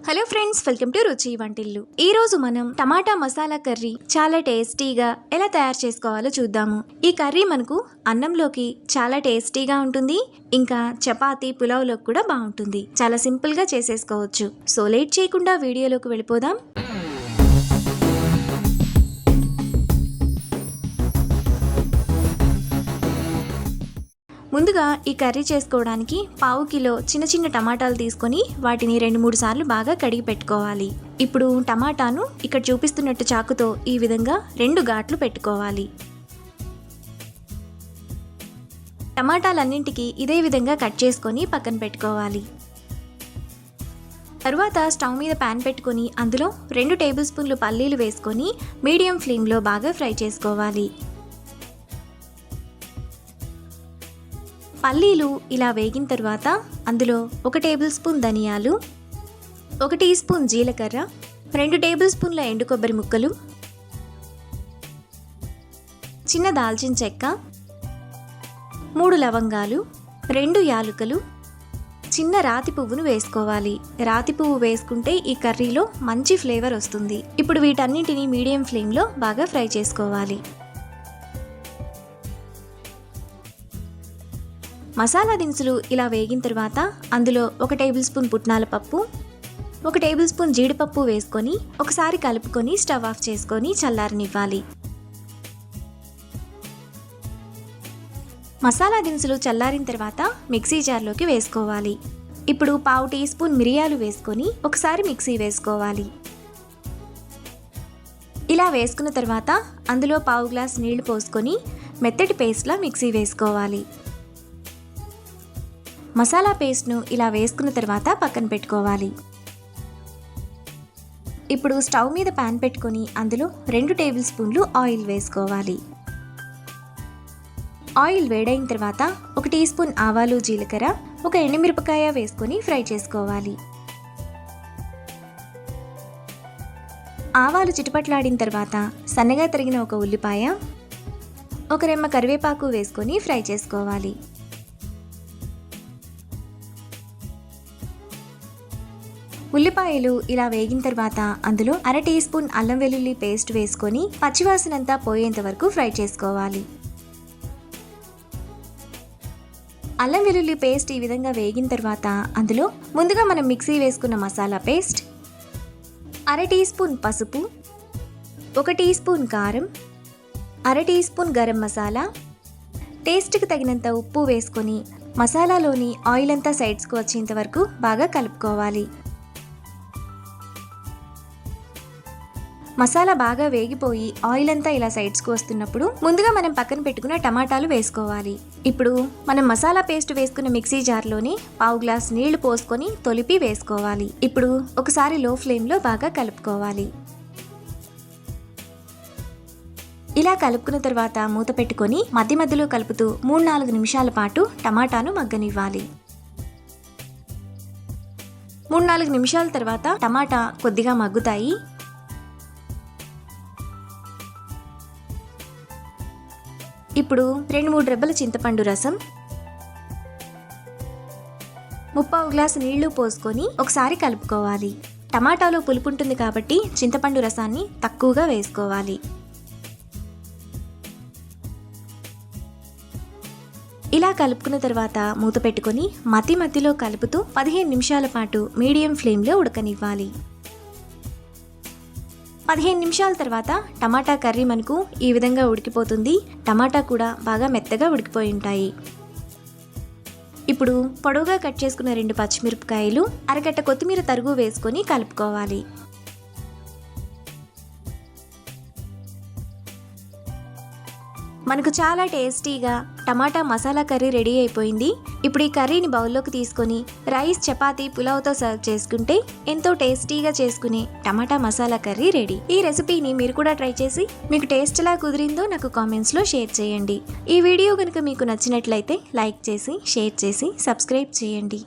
Hello friends, welcome to రుచి వంటిల్లు. ఈ రోజు మనం టమాటా మసాలా కర్రీ చాలా టేస్టీగా ఎలా తయారు చేసుకోవాలో చూద్దాము. ఈ కర్రీ మనకు అన్నంలోకి చాలా టేస్టీగా ఉంటుంది, ఇంకా చపాతీ పులావ్లోకి కూడా బాగుంటుంది. చాలా సింపుల్ గా చేసేసుకోవచ్చు. సో లేట్ చేయకుండా వీడియోలోకి వెళ్ళిపోదాం. ముందుగా ఈ కర్రీ చేసుకోవడానికి పావు కిలో చిన్న చిన్న టమాటాలు తీసుకొని వాటిని 2-3 సార్లు బాగా కడిగి పెట్టుకోవాలి. ఇప్పుడు టమాటాను ఇక్కడ చూపిస్తున్నట్టు చాకుతో ఈ విధంగా 2 ఘాట్లు పెట్టుకోవాలి. టమాటాలన్నింటికి ఇదే విధంగా కట్ చేసుకొని పక్కన పెట్టుకోవాలి. తరువాత స్టవ్ మీద ప్యాన్ పెట్టుకొని అందులో 2 టేబుల్ స్పూన్లు పల్లీలు వేసుకొని మీడియం ఫ్లేమ్లో బాగా ఫ్రై చేసుకోవాలి. పల్లీలు ఇలా వేగిన తర్వాత అందులో 1 టేబుల్ స్పూన్ ధనియాలు, 1 టీ స్పూన్ జీలకర్ర, 2 టేబుల్ స్పూన్ల ఎండు కొబ్బరి ముక్కలు, చిన్న దాల్చిన చెక్క, 3 లవంగాలు, 2 యాలుకలు, చిన్న రాతి పువ్వును వేసుకోవాలి. రాతి పువ్వు వేసుకుంటే ఈ కర్రీలో మంచి ఫ్లేవర్ వస్తుంది. ఇప్పుడు వీటన్నింటినీ మీడియం ఫ్లేమ్లో బాగా ఫ్రై చేసుకోవాలి. మసాలా దినుసులు ఇలా వేగిన తర్వాత అందులో 1 టేబుల్ స్పూన్ పుట్నాల పప్పు, 1 టేబుల్ స్పూన్ జీడిపప్పు వేసుకొని ఒకసారి కలుపుకొని స్టవ్ ఆఫ్ చేసుకొని చల్లారనివ్వాలి. మసాలా దినుసులు చల్లారిన తర్వాత మిక్సీ జార్లోకి వేసుకోవాలి. ఇప్పుడు పావు టీ స్పూన్ మిరియాలు వేసుకొని ఒకసారి మిక్సీ వేసుకోవాలి. ఇలా వేసుకున్న తర్వాత అందులో పావు గ్లాస్ నీళ్లు పోసుకొని మెత్తటి పేస్ట్లా మిక్సీ వేసుకోవాలి. మసాలా పేస్ట్ను ఇలా వేసుకున్న తర్వాత పక్కన పెట్టుకోవాలి. ఇప్పుడు స్టవ్ మీద ప్యాన్ పెట్టుకొని అందులో 2 టేబుల్ స్పూన్లు ఆయిల్ వేసుకోవాలి. ఆయిల్ వేడైన తర్వాత 1 టీ స్పూన్ ఆవాలు, జీలకర్ర, 1 ఎండుమిరపకాయ వేసుకొని ఫ్రై చేసుకోవాలి. ఆవాలు చిటపట్లాడిన తర్వాత సన్నగా తరిగిన 1 ఉల్లిపాయ, 1 రెమ్మ కరివేపాకు వేసుకొని ఫ్రై చేసుకోవాలి. ఉల్లిపాయలు ఇలా వేగిన తర్వాత అందులో 1/2 టీ స్పూన్ అల్లం వెల్లుల్లి పేస్ట్ వేసుకొని పచ్చివాసనంతా పోయేంత వరకు ఫ్రై చేసుకోవాలి. అల్లం వెల్లుల్లి పేస్ట్ ఈ విధంగా వేగిన తర్వాత అందులో ముందుగా మనం మిక్సీ వేసుకున్న మసాలా పేస్ట్, 1/2 టీ స్పూన్ పసుపు, 1 టీ స్పూన్ కారం, 1/2 టీ స్పూన్ గరం మసాలా, టేస్ట్కి తగినంత ఉప్పు వేసుకొని మసాలాలోని ఆయిల్ అంతా సైడ్స్కు వచ్చేంత వరకు బాగా కలుపుకోవాలి. మసాలా బాగా వేగిపోయి ఆయిల్ అంతా ఇలా సైడ్స్కు వస్తున్నప్పుడు ముందుగా మనం పక్కన పెట్టుకున్న టమాటాలు వేసుకోవాలి. ఇప్పుడు మనం మసాలా పేస్ట్ వేసుకున్న మిక్సీ జార్లోని పావు గ్లాస్ నీళ్లు పోసుకొని తొలిపి వేసుకోవాలి. ఇప్పుడు ఒకసారి లో ఫ్లేమ్లో బాగా కలుపుకోవాలి. ఇలా కలుపుకున్న తర్వాత మూత పెట్టుకొని మధ్య మధ్యలో కలుపుతూ 3-4 నిమిషాల పాటు టమాటాను మగ్గనివ్వాలి. 3-4 నిమిషాల తర్వాత టమాటా కొద్దిగా మగ్గుతాయి. ఇప్పుడు 2-3 రెబ్బల చింతపండు రసం, 3/4 గ్లాసు నీళ్లు పోసుకొని ఒకసారి కలుపుకోవాలి. టమాటాలో పులుపు ఉంటుంది కాబట్టి చింతపండు రసాన్ని తక్కువగా వేసుకోవాలి. ఇలా కలుపుకున్న తర్వాత మూత పెట్టుకొని మధ్యలో కలుపుతూ 15 నిమిషాల పాటు మీడియం ఫ్లేమ్లో ఉడకనివ్వాలి. 15 నిమిషాల తర్వాత టమాటా కర్రీ మనకు ఈ విధంగా ఉడికిపోతుంది. టమాటా కూడా బాగా మెత్తగా ఉడికిపోయి ఉంటాయి. ఇప్పుడు పొడవుగా కట్ చేసుకున్న 2 పచ్చిమిరపకాయలు, అరగట్ట కొత్తిమీర తరుగు వేసుకొని కలుపుకోవాలి. మనకు చాలా టేస్టీగా టమాటా మసాలా కర్రీ రెడీ అయిపోయింది. ఇప్పుడు ఈ కర్రీని బౌల్లోకి తీసుకొని రైస్, చపాతీ, పులావ్తో సర్వ్ చేసుకుంటే ఎంతో టేస్టీగా చేసుకునే టమాటా మసాలా కర్రీ రెడీ. ఈ రెసిపీని మీరు కూడా ట్రై చేసి మీకు టేస్ట్ ఎలా కుదిరిందో నాకు కామెంట్స్లో షేర్ చేయండి. ఈ వీడియో కనుక మీకు నచ్చినట్లయితే లైక్ చేసి, షేర్ చేసి, సబ్స్క్రైబ్ చేయండి.